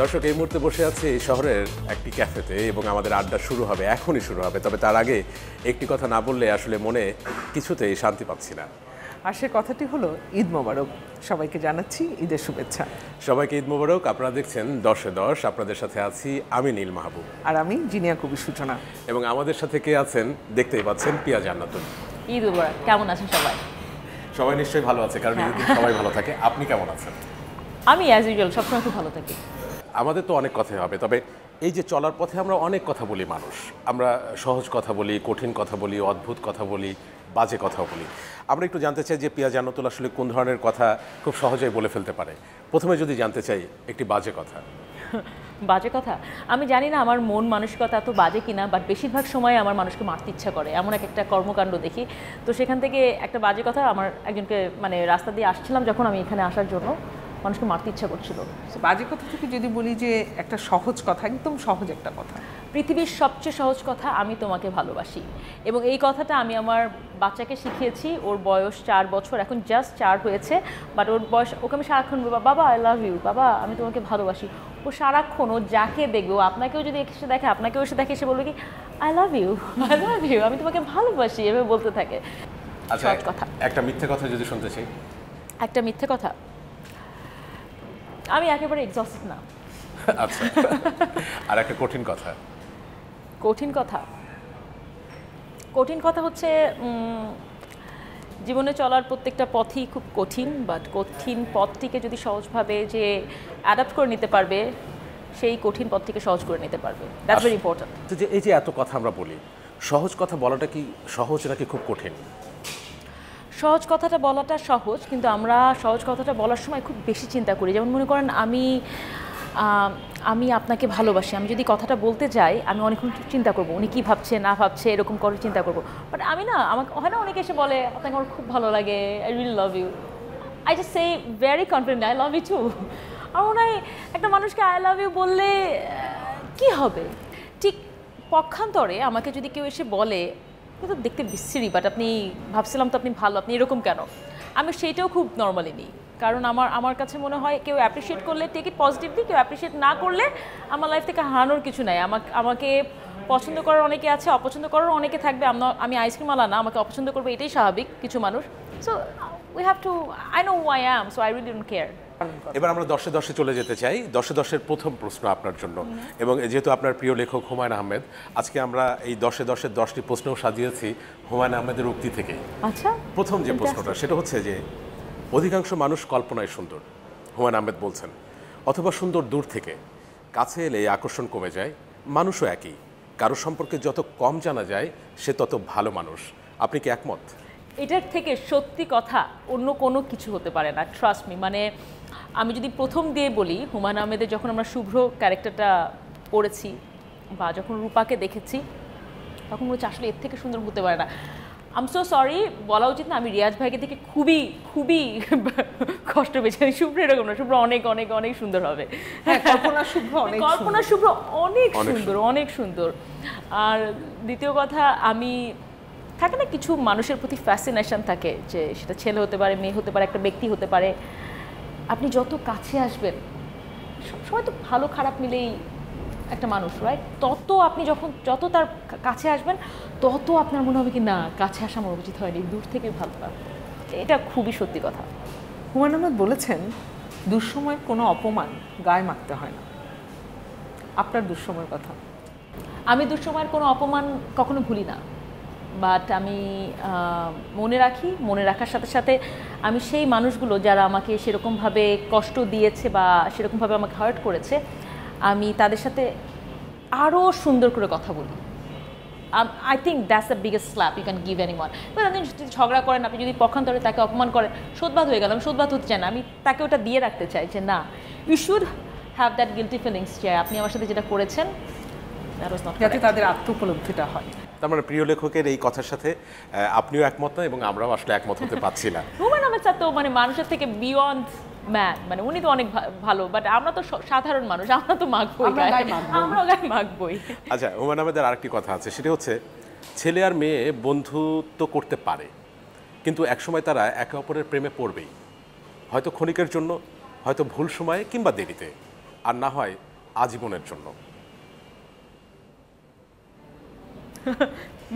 দর্শক, এই মুহূর্তে বসে আছি এই শহরের একটি ক্যাফেতে এবং আমাদের আড্ডা শুরু হবে, এখনই শুরু হবে। তবে তার আগে একটি কথা না বললে আসলে মনে কিছুতেই শান্তি পাচ্ছি না। আর সে কথাটি হলো ঈদ মোবারক। সবাইকে জানাচ্ছি ঈদের শুভেচ্ছা। সবাইকে ঈদ মোবারক। আপনারা দেখছেন 10-এ 10। আপনাদের সাথে আছি আমি নীল মাহবুব, আর আমি জিনিয়া কবি সূচনা। এবং আমাদের সাথে কে আছেন দেখতেই পাচ্ছেন, পিয়া জান্নাতুল। ঈদ মোবারক। কেমন আছেন সবাই? সবাই নিশ্চয়ই ভালো আছে, কারণ ঈদের দিন সবাই ভালো থাকে। আপনি কেমন আছেন? আমি অ্যাজ ইউজুয়াল সবসময় খুব ভালো থাকি। আমাদের তো অনেক কথাই হবে, তবে এই যে চলার পথে আমরা অনেক কথা বলি মানুষ। আমরা সহজ কথা বলি, কঠিন কথা বলি, অদ্ভুত কথা বলি, বাজে কথাও বলি। আমরা একটু জানতে চাই যে পিয়া জান্নাতুল আসলে কোন ধরনের কথা খুব সহজেই বলে ফেলতে পারে। প্রথমে যদি জানতে চাই একটি বাজে কথা। বাজে কথা? আমি জানি না আমার মন মানসিকতা এত বাজে কিনা, বাট বেশিরভাগ সময় আমার মানুষকে মারতে ইচ্ছা করে, এমন একটা কর্মকাণ্ড দেখি। তো সেখান থেকে একটা বাজে কথা, আমার একজনকে মানে রাস্তা দিয়ে আসছিলাম যখন আমি এখানে আসার জন্য, মানুষকে মারতে ইচ্ছা করছিল। বাজে কথা থেকে যদি বলি যে একটা সহজ কথা, একদম সহজ একটা কথা, পৃথিবীর সবচেয়ে সহজ কথা, আমি তোমাকে ভালোবাসি। এবং এই কথাটা আমি আমার বাচ্চাকে শিখিয়েছি। ওর বয়স 4 বছর, এখন জাস্ট 4 হয়েছে। বাট ওর বয়স, ওকে আমি সারাক্ষণ বলবো বাবা আই লাভ ইউ, বাবা আমি তোমাকে ভালোবাসি। ও সারাক্ষণ, ও যাকে দেখবে, ও আপনাকেও যদি এসে দেখে, আপনাকেও এসে দেখে, এসে বলবে কি I love you, I love you, আমি তোমাকে ভালোবাসি, এভাবে বলতে থাকে। আচ্ছা, সহজ কথা। একটা মিথ্যে কথা যদি শুনতে চাই। একটা মিথ্যে কথা? আমি একেবারে এক্সস্ট না। আচ্ছা, আর একটা কঠিন কথা। কঠিন কথা? কঠিন কথা হচ্ছে জীবনে চলার প্রত্যেকটা পথই খুব কঠিন, বাট কঠিন পথটিকে যদি সহজভাবে যে অ্যাডাপ্ট করে নিতে পারবে, সেই কঠিন পথটিকে সহজ করে নিতে পারবে। That's very important. তো যে এই যে এত কথা আমরা বলি, সহজ কথা বলাটা কি সহজ নাকি খুব কঠিন? সহজ কথাটা বলাটা সহজ, কিন্তু আমরা সহজ কথাটা বলার সময় খুব বেশি চিন্তা করি। যেমন মনে করেন আমি আপনাকে ভালোবাসি, আমি যদি কথাটা বলতে যাই, আমি অনেকক্ষণ চিন্তা করবো উনি কী ভাবছে না ভাবছে, এরকম করে চিন্তা করবো। বাট আমি না, আমাকে হয় না অনেকে এসে বলে আপনাকে আমার খুব ভালো লাগে, I really love you, I just say very confident I love you too. আমার মনে হয় একটা মানুষকে আই লাভ ইউ বললে কি হবে, ঠিক পক্ষান্তরে আমাকে যদি কেউ এসে বলে তো দেখতে বিশ্রী, বাট আপনি ভাবছিলাম তো আপনি ভালো, আপনি এরকম কেন, আমি সেইটাও খুব নর্মালি নিই। কারণ আমার কাছে মনে হয় কেউ অ্যাপ্রিসিয়েট করলে টেক ইট পজিটিভলি, কেউ অ্যাপ্রিসিয়েট না করলে আমার লাইফ থেকে হারানোর কিছু নাই। আমাকে পছন্দ করার অনেকে আছে, অপছন্দ করার অনেকে থাকবে। আমি আইসক্রিম আলা না, আমাকে অপছন্দ করবে, এটাই স্বাভাবিক কিছু মানুষ। So we have to, I know who I am, so I really don't care. এবার আমরা 10-এ 10-এ চলে যেতে চাই। 10-এ 10-এর প্রথম প্রশ্ন আপনার জন্য, এবং যেহেতু আপনার প্রিয় লেখক হুমায়ুন আহমেদ, আজকে আমরা এই 10-এ 10-এর 10টি প্রশ্নও সাজিয়েছি হুমায়ুন আহমেদের উক্তি থেকে। আচ্ছা, প্রথম যে প্রশ্নটা সেটা হচ্ছে যে অধিকাংশ মানুষ কল্পনায় সুন্দর, হুমায়ুন আহমেদ বলছেন, অথবা সুন্দর দূর থেকে, কাছে এলে এই আকর্ষণ কমে যায়। মানুষও একই, কারো সম্পর্কে যত কম জানা যায় সে তত ভালো মানুষ। আপনি কি একমত? এটার থেকে সত্যি কথা অন্য কোনো কিছু হতে পারে না, ট্রাস্ট মি। মানে আমি যদি প্রথম দিয়ে বলি, হুমায়ুন আহমেদের যখন আমরা শুভ্র ক্যারেক্টারটা পড়েছি বা যখন রূপাকে দেখেছি, তখন মনে হচ্ছে আসলে এর থেকে সুন্দর হতে পারে না। আই এম সো সরি, বলা উচিত না, আমি রিয়াজ ভাইকে দেখে খুবই খুবই কষ্ট পেয়েছি। শুভ্র এরকম না, শুভ্র অনেক অনেক অনেক সুন্দর হবে। কল্পনা শুভ্র অনেক সুন্দর, অনেক সুন্দর। আর দ্বিতীয় কথা, আমি থাকে না কিছু মানুষের প্রতি ফ্যাসিনেশন থাকে, যে সেটা ছেলে হতে পারে, মেয়ে হতে পারে, একটা ব্যক্তি হতে পারে। আপনি যত কাছে আসবেন, সবসময় তো ভালো খারাপ মিলেই একটা মানুষ, রাইট? আপনি যত তার কাছে আসবেন, তত আপনার মনে হবে কি না, কাছে আসা আমার উচিত হয়নি, দূর থেকে ভালো না। এটা খুবই সত্যি কথা। হুমায়ুন আহমেদ বলেছেন, দুঃসময়ের কোনো অপমান গায়ে মাখতে হয় না। আপনার দুঃসময়ের কথা? আমি দুঃসময়ের কোনো অপমান কখনো ভুলি না, বাট আমি মনে রাখি। মনে রাখার সাথে সাথে আমি সেই মানুষগুলো যারা আমাকে সেরকমভাবে কষ্ট দিয়েছে বা সেরকমভাবে আমাকে হার্ট করেছে, আমি তাদের সাথে আরও সুন্দর করে কথা বলি। I think that's the biggest slap you can give anyone. আপনি যদি ঝগড়া করেন, আপনি যদি পক্ষান্তরে তাকে অপমান করেন, শোধবাদ হয়ে গেল, আমি শোধবাদ হতে চাই না, আমি তাকে ওটা দিয়ে রাখতে চাই যে না, you should have that guilty feelings, যে আপনি আমার সাথে যেটা করেছেন দ্যাট ওয়াজ নট, যাতে তাদের আত্মোপলব্ধিটা হয়। তার মানে প্রিয় লেখকের এই কথার সাথে আপনিও একমত না, এবং আমরাও আসলে একমত হতে পারছি না। হুমায়ুন আহমেদ স্যার তো মানে মানুষের থেকে বিয়ন্ড ম্যান, মানে উনি তো অনেক ভালো, বাট আমরা তো সাধারণ মানুষ, আমরা তো মাখবই, আমরাও গায়ে মাখবই। আচ্ছা, হুমায়ুন আহমেদের আরেকটি কথা আছে, সেটা হচ্ছে ছেলে আর মেয়ে বন্ধুত্ব করতে পারে, কিন্তু একসময় তারা একে অপরের প্রেমে পড়বেই, হয়তো ক্ষণিকের জন্য, হয়তো ভুল সময়ে কিংবা দেরিতে, আর না হয় আজীবনের জন্য?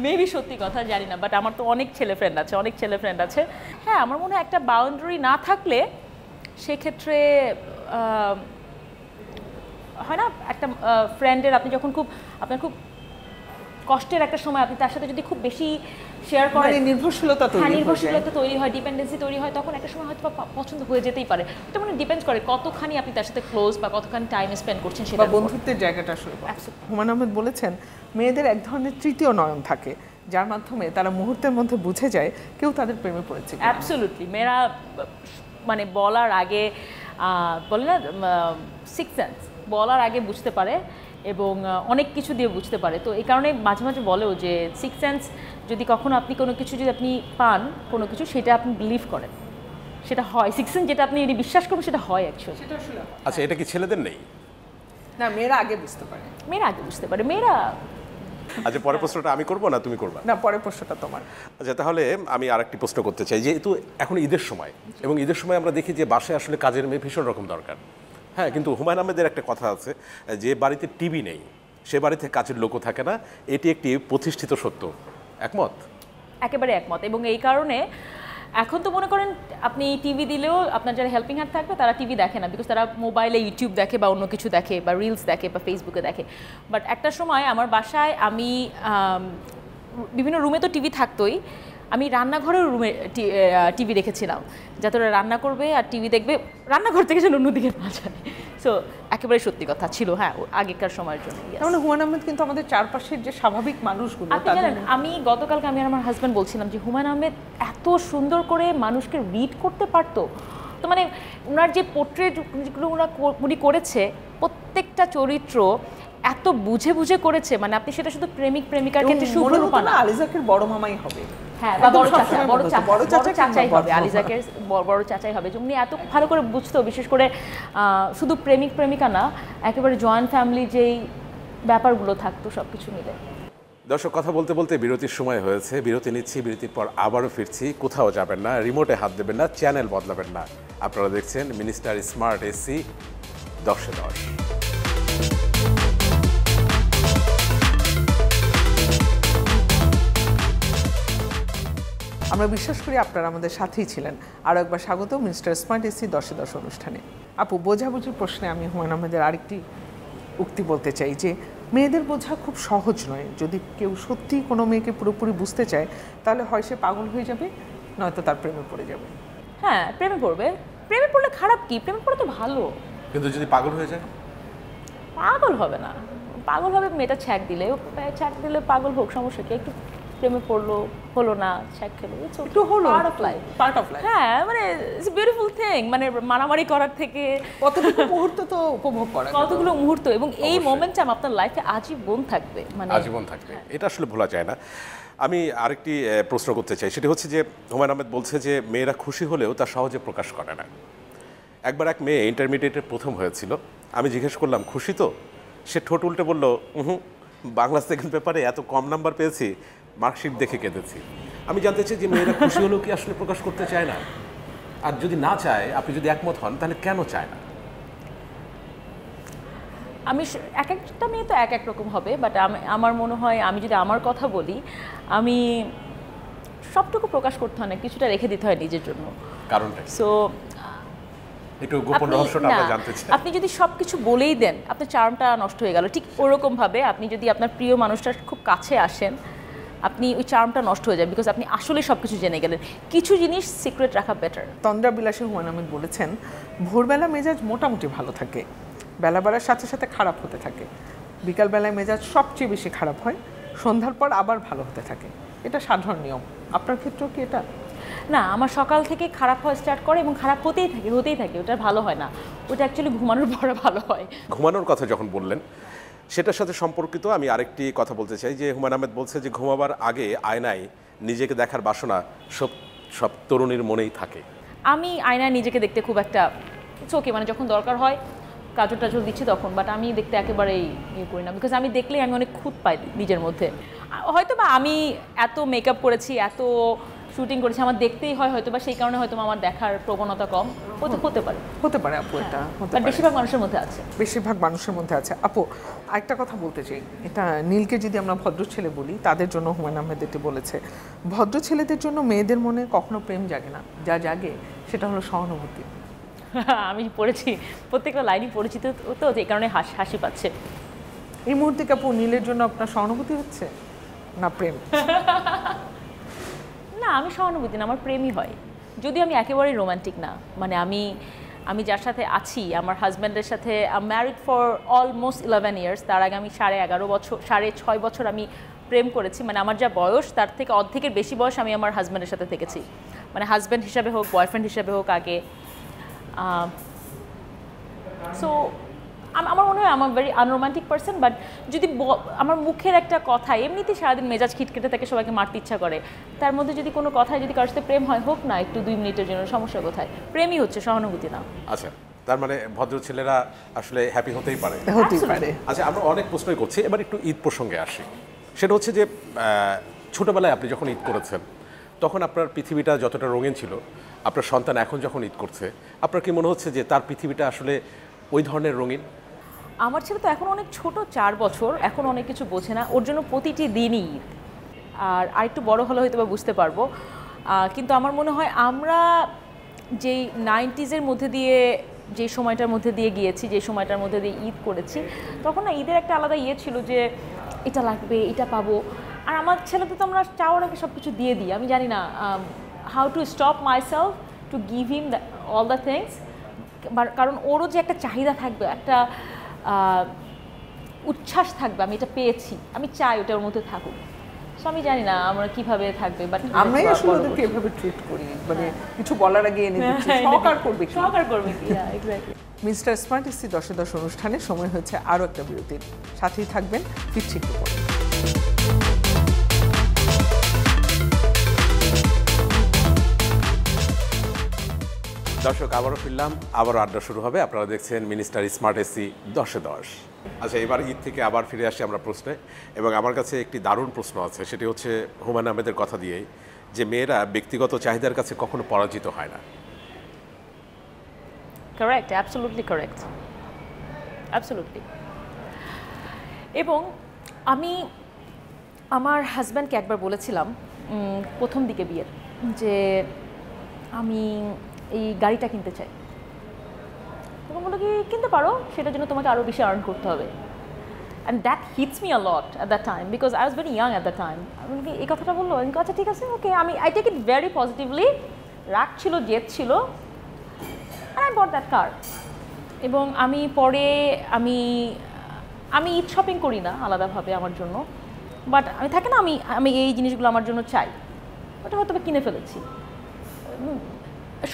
মেবি সত্যি কথা জানি না, বাট আমার তো অনেক ছেলে ফ্রেন্ড আছে। হ্যাঁ, আমার মনে হয় একটা বাউন্ডারি না থাকলে সেক্ষেত্রে হয় না, একটা ফ্রেন্ডের আপনি যখন আপনার খুব কষ্টের একটা সময় আপনি তার সাথে যদি খুব বেশি শেয়ার করেন, নির্ভরশীলতা তৈরি হয়, ডিপেন্ডেন্সি তৈরি হয়, তখন একটা সময় হয়তো পছন্দ হয়ে যেতেই পারে। এটা মানে ডিপেন্ডস করে কতখানি আপনি তার সাথে ক্লোজ বা কতখানি টাইম স্পেন্ড করছেন সেটা, বন্ধুত্বের জায়গাটা আসলে। হুমায়ুন আহমেদ বলেছেন মেয়েদের এক ধরনের তৃতীয় নয়ন থাকে যার মাধ্যমে তারা মুহূর্তের মধ্যে বুঝে যায় কেউ তাদের প্রেমে পড়েছে। অ্যাবসলিউটলি, মেয়েরা মানে বলার আগে বলে না সিক্স সেন্স, বলার আগে বুঝতে পারে এবং অনেক কিছু দিয়ে বুঝতে পারে। তো এই কারণে মাঝে মাঝে বলেও যে সিক্স সেন্স যদি কখনো আপনি কোনো কিছু যদি আপনি পান, কোনো কিছু সেটা আপনি বিলিভ করেন, সেটা হয়। সিক্স সেন্স যেটা আপনি যদি বিশ্বাস করবেন সেটা হয় অ্যাকচুয়ালি। আচ্ছা, এটা কি ছেলেদের নেই? না, মেয়েরা আগে বুঝতে পারে। মেয়েরা আচ্ছা, পরের প্রশ্নটা আমি করবো না তুমি করবা? না, পরের প্রশ্নটা তোমার। আচ্ছা, তাহলে আমি আরেকটি প্রশ্ন করতে চাই। যেহেতু এখন ঈদের সময় এবং ঈদের সময় আমরা দেখি যে বাসায় আসলে কাজের মেয়ে ভীষণ রকম দরকার। হ্যাঁ, কিন্তু হুমায়ুন আহমেদের একটা কথা আছে, যে বাড়িতে টিভি নেই সে বাড়িতে কাজের লোকও থাকে না। এটি একটি প্রতিষ্ঠিত সত্য। একমত? একেবারে একমত। এবং এই কারণে এখন তো মনে করেন আপনি টিভি দিলেও আপনার যারা হেল্পিং হ্যান্ড থাকবে তারা টিভি দেখে না, বিকজ তারা মোবাইলে ইউটিউব দেখে বা অন্য কিছু দেখে বা রিলস দেখে বা ফেসবুকে দেখে। বাট একটা সময় আমার বাসায় আমি বিভিন্ন রুমে তো টিভি থাকতোই, আমি রান্নাঘরের রুমে টিভি রেখেছিলাম, যাতে ওরা রান্না করবে আর টিভি দেখবে, রান্নাঘর থেকে যেন অন্যদিকে না যায়। সো একেবারে সত্যি কথা ছিল, হ্যাঁ, আগেকার সময়ের জন্য। তাহলে হুমায়ুন আহমেদ কিন্তু আমাদের চারপাশের যে স্বাভাবিক মানুষগুলো, আপনি জানেন, আমি গতকালকে আমি আর আমার হাজব্যান্ড বলছিলাম যে হুমায়ুন আহমেদ এত সুন্দর করে মানুষকে রিড করতে পারতো। তো মানে ওনার যে পোর্ট্রেটগুলো উনি করেছে, প্রত্যেকটা চরিত্র এত বুঝে বুঝে করেছে, মানে আপনি সেটা শুধু প্রেমিক প্রেমিকার ক্ষেত্রে শুভরূপা না, আলিজাকের বড় মামাই হবে। হ্যাঁ, বা বড় চাচাই হবে, আলিজাকের বড় চাচাই হবে। উনি এত ভালো করে বুঝতো, বিশেষ করে শুধু প্রেমিক প্রেমিকা না, একেবারে জয়েন্ট ফ্যামিলি যেই ব্যাপারগুলো থাকতো সব কিছু মিলে। দর্শক, কথা বলতে বলতে বিরতির সময় হয়েছে, বিরতি নিচ্ছি, বিরতির পর আবারও ফিরছি। কোথাও যাবেন না, রিমোটে হাত দেবেন না, চ্যানেল বদলাবেন না। আপনারা দেখছেন মিনিস্টার স্মার্ট এসি 10-10। আমরা বিশ্বাস করি আপনারা আমাদের সাথেই ছিলেন। আরও একবার স্বাগত মিনিস্টার স্মার্ট এসি 10-10 অনুষ্ঠানে। আপু, বোঝাবুঝির প্রশ্নে আমি হুমায়ুন আহমেদের আরেকটি উক্তি বলতে চাই যে মেয়েদের বোঝা খুব সহজ নয়। যদি কেউ সত্যিই কোনো মেয়েকে পুরোপুরি বুঝতে চায় তাহলে হয় সে পাগল হয়ে যাবে, নয়তো তার প্রেমে পড়ে যাবে। হ্যাঁ, প্রেমে পড়লে খারাপ কি? প্রেমে পড়লে তো ভালো। কিন্তু যদি পাগল হয়ে যায়? পাগল হবে না, পাগল হবে মেয়েটা ছ্যাক দিলে পাগল হোক, সমস্যা কি? একটু প্রেমে পড়লো, হলো না, ছ্যাক খেলো, একটু হলো, পার্ট অফ লাইফ। হ্যাঁ, মানে ইটস বিউটিফুল থিং। মানে মারামারি করার থেকে কতটুকু মুহূর্ত তো উপভোগ করা, কতগুলো মুহূর্ত, এবং এই মোমেন্টটা আপনার লাইফে আজীবন থাকবে, মানে আজীবন থাকবে, এটা আসলে ভোলা যায় না। আমি আরেকটি প্রশ্ন করতে চাই, সেটি হচ্ছে যে হুমায়ুন আহমেদ বলছে যে মেয়েরা খুশি হলেও তা সহজে প্রকাশ করে না। একবার এক মেয়ে ইন্টারমিডিয়েটের প্রথম হয়েছিল, আমি জিজ্ঞেস করলাম খুশি তো? সে ঠোঁট উল্টে বলল, বাংলা সেকেন্ড পেপারে এত কম নাম্বার পেয়েছি, মার্কশিট দেখে কেঁদেছি। আমি জানতে চাই যে মেয়েরা খুশি হলেও কি আসলে প্রকাশ করতে চায় না? আর যদি না চায়, আপনি যদি একমত হন, তাহলে কেন চায় না? আমি এক একটা মেয়ে তো এক এক রকম হবে, বাট আমার মনে হয়, আমি যদি আমার কথা বলি, আমি সবটুকু প্রকাশ করতে হয় না, কিছুটা রেখে দিতে হয় নিজের জন্য। কারণটা সো একটু গোপন রহস্যটা আমরা জানতে চাই। আপনি যদি সবকিছু বলেই দেন, আপনার চার্মটা নষ্ট হয়ে গেল। ঠিক ওরকম ভাবে আপনি যদি আপনার প্রিয় মানুষটার খুব কাছে আসেন, আপনি ওই চার্মটা নষ্ট হয়ে যায়, বিকজ আপনি আসলে সবকিছু জেনে গেলেন। কিছু জিনিস সিক্রেট রাখা বেটার। তন্দ্রা বিলাসী হুমায়ুন আহমেদ বলেছেন, ভোরবেলা মেজাজ মোটামুটি ভালো থাকে, বেলা বাড়ার সাথে সাথে খারাপ হতে থাকে, বিকালবেলায় মেজাজ সবচেয়ে বেশি খারাপ হয়, সন্ধ্যার পর আবার ভালো হতে থাকে। এটা সাধারণ নিয়ম। আপনার ক্ষেত্রেও কি এটা? না, আমার সকাল থেকে খারাপ হওয়া স্টার্ট করে এবং খারাপ হতেই থাকে, ওটা ভালো হয় না, ওটা অ্যাকচুয়ালি ঘুমানোর পরে ভালো হয়। ঘুমানোর কথা যখন বললেন, সেটার সাথে সম্পর্কিত আমি আরেকটি কথা বলতে চাই যে হুমায়ুন আহমেদ বলছে যে ঘুমাবার আগে আয়নায় নিজেকে দেখার বাসনা সব তরুণীর মনেই থাকে। আমি আয়নায় নিজেকে দেখতে খুব একটা চোখে, মানে যখন দরকার হয় কাজল টাজল দিচ্ছি তখন, বাট আমি দেখতে একেবারেই ইয়ে করি না, বিকজ আমি দেখলেই আমি অনেক খুঁত পাই নিজের মধ্যে। হয়তো বা আমি এত মেকআপ করেছি, এত শুটিং করেছি, আমার দেখতেই হয় হয়তো, বা সেই কারণে হয়তো আমার দেখার প্রবণতা কম হতে পারে। হতে পারে আপু, এটা হতে বাট পারে। বেশিরভাগ মানুষের মধ্যে আছে। বেশিরভাগ মানুষের মধ্যে আছে। আপু আরেকটা কথা বলতে চাই, এটা নীলকে যদি আমরা ভদ্র ছেলে বলি, তাদের জন্য হুমায়ুন আহমেদ এটি বলেছে, ভদ্র ছেলেদের জন্য মেয়েদের মনে কখনো প্রেম জাগে না, যা জাগে সেটা হলো সহানুভূতি। আমি পড়েছি, প্রত্যেকটা লাইনই পরিচিত, তো এই কারণে হাসি পাচ্ছে। এই মুহূর্তে কি আপু নীলের জন্য আপনার সহানুভূতি হচ্ছে না প্রেম? না, আমি সহানুভূতি না, আমার প্রেমই হয়। যদি আমি একেবারেই রোমান্টিক না, মানে আমি যার সাথে আছি, আমার হাজব্যান্ডের সাথে ম্যারিড ফর অলমোস্ট 11 ইয়ার্স, তার আগে আমি 6.5 বছর আমি প্রেম করেছি। মানে আমার যা বয়স তার থেকে অর্ধেকের বেশি বয়স আমি আমার হাজব্যান্ডের সাথে থেকেছি, মানে হাজব্যান্ড হিসাবে হোক, বয়ফ্রেন্ড হিসাবে হোক আগে। সো আমার মনে হয় আমার ভেরি আনরোমান্টিক পার্সন, বাট যদি আমার মুখের একটা কথা এমনিতেই সারাদিন মেজাজ খিটখিটে থাকে, সবাইকে মারতে ইচ্ছা করে, তার মধ্যে যদি কোনো কথায় যদি কারোর সাথে প্রেম হয়, হোক না একটু 2 মিনিটের জন্য, সমস্যা কোথায়? প্রেমই হচ্ছে, সহানুভূতি না। আচ্ছা, তার মানে ভদ্র ছেলেরা আসলে হ্যাপি হতেই পারে। হতেই পারে। আচ্ছা, আমরা অনেক প্রশ্নই করছি, এবার একটু ঈদ প্রসঙ্গে আসি। সেটা হচ্ছে যে ছোটবেলায় আপনি যখন ঈদ করেছেন, তখন আপনার পৃথিবীটা যতটা রঙিন ছিল, আপনার সন্তান এখন যখন ঈদ করছে, আপনার কি মনে হচ্ছে যে তার পৃথিবীটা আসলে ওই ধরনের রঙিন? আমার ছেলে তো এখন অনেক ছোট, 4 বছর, এখন অনেক কিছু বোঝে না, ওর জন্য প্রতিটি দিনই ঈদ। আর আরেকটু বড় হলে হয়তো বা বুঝতে পারবো। কিন্তু আমার মনে হয় আমরা যেই 90s-এর মধ্যে দিয়ে, যে সময়টার মধ্যে দিয়ে গিয়েছি, যে সময়টার মধ্যে দিয়ে ঈদ করেছি, তখন না ঈদের একটা আলাদা ছিল যে এটা লাগবে, এটা পাবো। আর আমার ছেলেকে তো আমরা চাওয়ার আগে সব কিছু দিয়ে দিই। আমি জানি না how to stop myself to give him all the things, কারণ ওরও যে একটা চাহিদা থাকবে, একটা উচ্ছ্বাস থাকবে, আমি এটা পেয়েছি, আমি চাই ওটার মধ্যে থাকুক। সো আমি জানি না আমরা কিভাবে থাকবে, বাট আমরাই আসলে ওদেরকে এভাবে ট্রিট করি, মানে কিছু বলার আগে এনে দিচ্ছি, সহকার করবে কি? সহকার করবে কি? এক্স্যাক্টলি। মিস্টার স্মার্ট ইসি 10-10 অনুষ্ঠানে সময় হয়েছে আরও একটা বিরতির, সাথেই থাকবেন, ফিরছি একটু পরে। দর্শক, আবারও ফিরলাম, আবারও আড্ডা শুরু হবে। আপনারা দেখছেন মিনিস্টার স্মার্ট এসি 10-10। আচ্ছা, এবার ঈদ থেকে আবার ফিরে আসি আমরা প্রশ্নে, এবং আমার কাছে একটি দারুণ প্রশ্ন আছে, সেটি হচ্ছে হুমায়ুন আহমেদের কথা দিয়েই, যে মেয়েরা ব্যক্তিগত চাহিদার কাছে কখনো পরাজিত হয় না। Correct, absolutely correct, absolutely. এবং আমি আমার হাজব্যান্ডকে একবার বলেছিলাম প্রথম দিকে বিয়ের, যে আমি এই গাড়িটা কিনতে চাই। তখন বললো কি, কিনতে পারো, সেটার জন্য তোমাকে আরও বেশি আর্ন করতে হবে। And that hits me a lot at that time, because I was very young at that time. আমি এই কথাটা বললো, আমি আচ্ছা ঠিক আছে, okay, I take it very positively. রাগ ছিল, জেদ ছিল, আই বট দ্যাট কার। এবং আমি পরে আমি ঈদ শপিং করি না আলাদাভাবে আমার জন্য, বাট আমি থাকে না, আমি এই জিনিসগুলো আমার জন্য চাই, ওটা হয়তো কিনে ফেলেছি।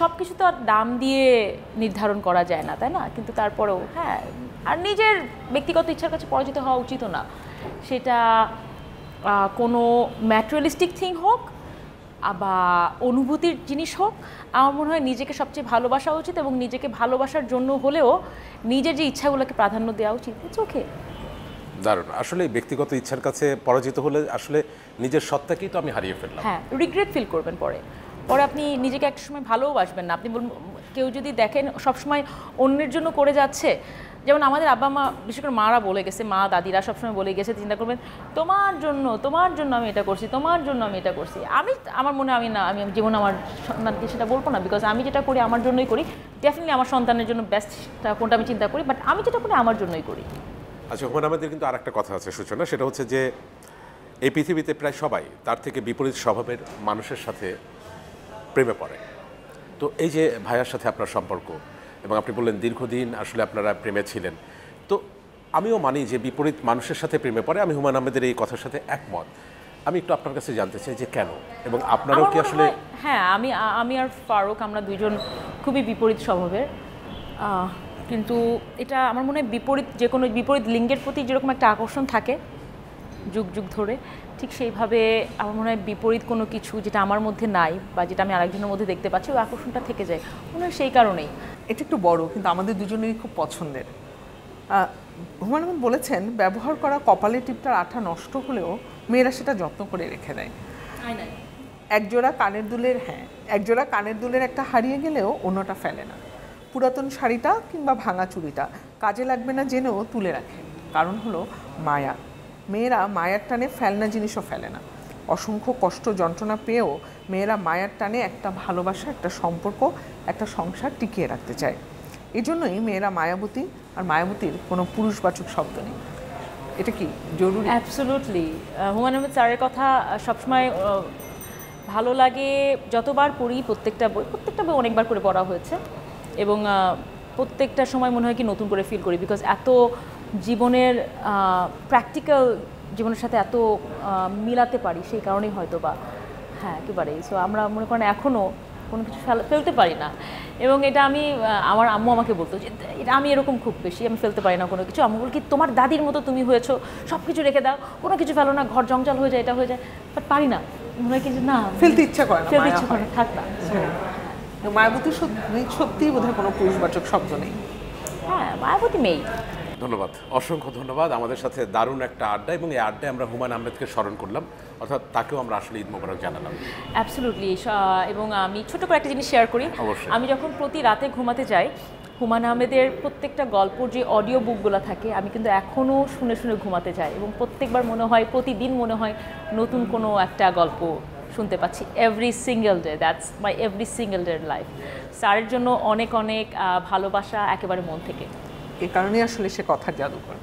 সব কিছু তো আর দাম দিয়ে নির্ধারণ করা যায় না, তাই না? কিন্তু তারপরেও হ্যাঁ, আর নিজের ব্যক্তিগত ইচ্ছার কাছে পরাজিত হওয়া উচিত না, সেটা কোনো ম্যাটেরিয়ালিস্টিক থিং হোক বা অনুভূতির জিনিস হোক। আমার মনে হয় নিজেকে সবচেয়ে ভালোবাসা উচিত, এবং নিজেকে ভালোবাসার জন্য হলেও নিজের যে ইচ্ছাগুলোকে প্রাধান্য দেওয়া উচিত। It's okay. দারুণ। আসলে ব্যক্তিগত ইচ্ছার কাছে পরাজিত হলে আসলে নিজের সত্তাকেই তো আমি হারিয়ে ফেললাম। হ্যাঁ, রিগ্রেট ফিল করবেন পরে আপনি নিজেকে একটা সময় ভালোবাসবেন না। আপনি কেউ যদি দেখেন সবসময় অন্যের জন্য করে যাচ্ছে, যেমন আমাদের আব্বা মা, বিশেষ করে মারা বলে গেছে, মা দাদিরা সবসময় বলে গেছে, চিন্তা করবেন তোমার জন্য আমি এটা করছি, তোমার জন্য আমি এটা করছি। আমার মনে আমি জীবনে আমার সন্তানকে সেটা বলবো না, বিকজ আমি যেটা করি আমার জন্যই করি। ডেফিনেটলি আমার সন্তানের জন্য বেস্টটা কোনটা আমি চিন্তা করি, বাট আমি যেটা করি আমার জন্যই করি। আচ্ছা, হুমায়ুন আহমেদের কিন্তু আর একটা কথা আছে সূচনা, সেটা হচ্ছে যে এই পৃথিবীতে প্রায় সবাই তার থেকে বিপরীত স্বভাবের মানুষের সাথে প্রেমে পড়ে। তো এই যে ভাইয়ার সাথে আপনার সম্পর্ক, এবং আপনি বললেন দীর্ঘদিন আসলে আপনারা প্রেমে ছিলেন, তো আমিও মানি যে বিপরীত মানুষের সাথে প্রেমে পড়ে। আমি হুমায়ুন আহমেদের এই কথার সাথে একমত। আমি একটু আপনার কাছে জানতে চাই যে কেন, এবং আপনারাও কি আসলে? হ্যাঁ, আমি আর ফারুক, আমরা দুইজন খুবই বিপরীত স্বভাবের, কিন্তু এটা আমার মনে হয় যে কোনো বিপরীত লিঙ্গের প্রতি যেরকম একটা আকর্ষণ থাকে যুগ যুগ ধরে, ঠিক সেইভাবে আমার মনে হয় বিপরীত কোনো কিছু যেটা আমার মধ্যে নাই বা যেটা আমি আরেকজনের মধ্যে দেখতে পাচ্ছি, ওই আকর্ষণটা থেকে যায় মনে হয় সেই কারণেই। এটা একটু বড়, কিন্তু আমাদের দুজনেরই খুব পছন্দের। হুমায়ুন আহমেদ বলেছেন, ব্যবহার করা কপালের টিপটার আঠা নষ্ট হলেও মেয়েরা সেটা যত্ন করে রেখে দেয়। একজোড়া কানের দুলের একজোড়া কানের দুলের একটা হারিয়ে গেলেও অন্যটা ফেলে না। পুরাতন শাড়িটা কিংবা ভাঙা চুড়িটা কাজে লাগবে না জেনেও তুলে রাখে, কারণ হলো মায়া। মেয়েরা মায়ার টানে ফেলনা জিনিসও ফেলে না। অসংখ্য কষ্ট যন্ত্রণা পেয়েও মেয়েরা মায়ার টানে একটা ভালোবাসা, একটা সম্পর্ক, একটা সংসার টিকিয়ে রাখতে চায়। এই জন্যই মেয়েরা মায়াবতী, আর মায়াবতীর কোনো পুরুষবাচক শব্দ নেই। এটা কি জরুরি? অ্যাবসোলুটলি। হুমায়ুন আহমেদ স্যারের কথা সবসময় ভালো লাগে। যতবার পড়ি প্রত্যেকটা বই অনেকবার করে পড়া হয়েছে, এবং প্রত্যেকটা সময় মনে হয় কি নতুন করে ফিল করি, বিকজ এত জীবনের প্র্যাকটিক্যাল জীবনের সাথে এত মিলাতে পারি, সেই কারণেই হয়তো বা একেবারেই। সো আমরা মনে করেন এখনও কোনো কিছু ফেলতে পারি না, এবং এটা আমি আমার আম্মু আমাকে বলতো যে এটা আমি এরকম খুব বেশি আমি ফেলতে পারি না কোনো কিছু। আম্মু বল কি তোমার দাদির মতো তুমি হয়েছো, সব কিছু রেখে দাও, কোনো কিছু ফেলো না, ঘর জঞ্জাল হয়ে যায়, এটা হয়ে যায়, বাট পারি না। মনে হয় কিন্তু না, ফেলতে ইচ্ছা করে না, ফেলতে ইচ্ছা করে না, থাক না। মায়াবতী সত্যিই বোধহয় কোনো পুরুষবাচক শব্দ নেই। মায়াবতী মেয়ে। ধন্যবাদ, অসংখ্য ধন্যবাদ। আমাদের সাথে দারুণ একটা আড্ডা, এবং এই আড্ডায় আমরা হুমায়ুন আহমেদকে স্মরণ করলাম, অর্থাৎ তাকেও আমরা আসলে ঈদ মোবারক জানালাম। অ্যাবসলিউটলি। এবং আমি ছোট করে একটা জিনিস শেয়ার করি। অবশ্যই। আমি যখন প্রতি রাতে ঘুমাতে যাই, হুমায়ুন আহমেদের প্রত্যেকটা গল্পর যে অডিও বুকগুলো থাকে আমি কিন্তু এখনও শুনে শুনে ঘুমাতে যাই, এবং প্রত্যেকবার মনে হয়, প্রতিদিন মনে হয় নতুন কোনো একটা গল্প শুনতে পাচ্ছি। Every single day, that's my every single day life. স্যারের জন্য অনেক অনেক ভালোবাসা একেবারে মন থেকে। এ কারণেই আসলে সে কথার জাদুকর।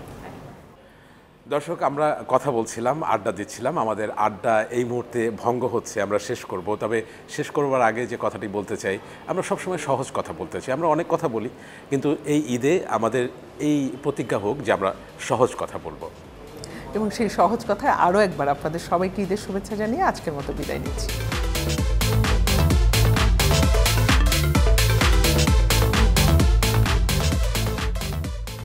দর্শক, আমরা কথা বলছিলাম, আড্ডা দিচ্ছিলাম, আমাদের আড্ডা এই মুহূর্তে ভঙ্গ হচ্ছে, আমরা শেষ করব। তবে শেষ করবার আগে যে কথাটি বলতে চাই, আমরা সবসময় সহজ কথা বলতে চাই। আমরা অনেক কথা বলি, কিন্তু এই ঈদে আমাদের এই প্রতিজ্ঞা হোক যে আমরা সহজ কথা বলবো। এবং সেই সহজ কথায় আরও একবার আপনাদের সবাইকে ঈদের শুভেচ্ছা জানিয়ে আজকের মতো বিদায় নিচ্ছি।